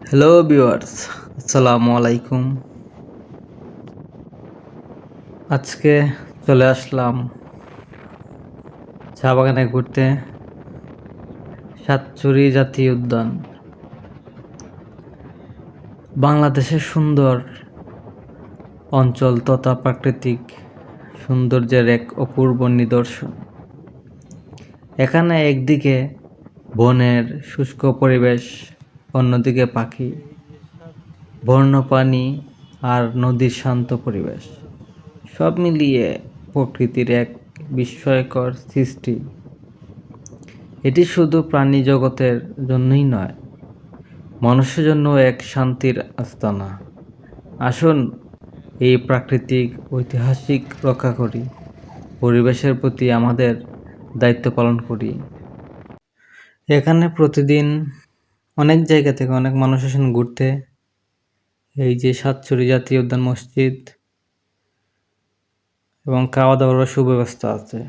Hello viewers, আসসালামু আলাইকুম। আজকে চলে আসলাম চা বাগানে ঘুরতে, সাতচুরি জাতীয় উদ্যান। বাংলাদেশের সুন্দর অঞ্চল তথা প্রাকৃতিক সৌন্দর্যের এক অপূর্ব নিদর্শন। এখানে একদিকে বনের শুষ্ক পরিবেশ, অন্যদিকে পাখি, বন্যপ্রাণী আর নদীর শান্ত পরিবেশ, সব মিলিয়ে প্রকৃতির এক বিস্ময়কর সৃষ্টি। এটি শুধু প্রাণী জগতের জন্যই নয়, মানুষের জন্য এক শান্তির আস্তানা। আসুন এই প্রাকৃতিক ঐতিহাসিক রক্ষা করি, পরিবেশের প্রতি আমাদের দায়িত্ব পালন করি। এখানে প্রতিদিন অনেক জায়গা থেকে অনেক মানুষ আসেন ঘুরতে। এই যে সাতচুরি জাতীয় উদ্যান, মসজিদ এবং খাওয়া দাওয়ারও সুব্যবস্থা আছে।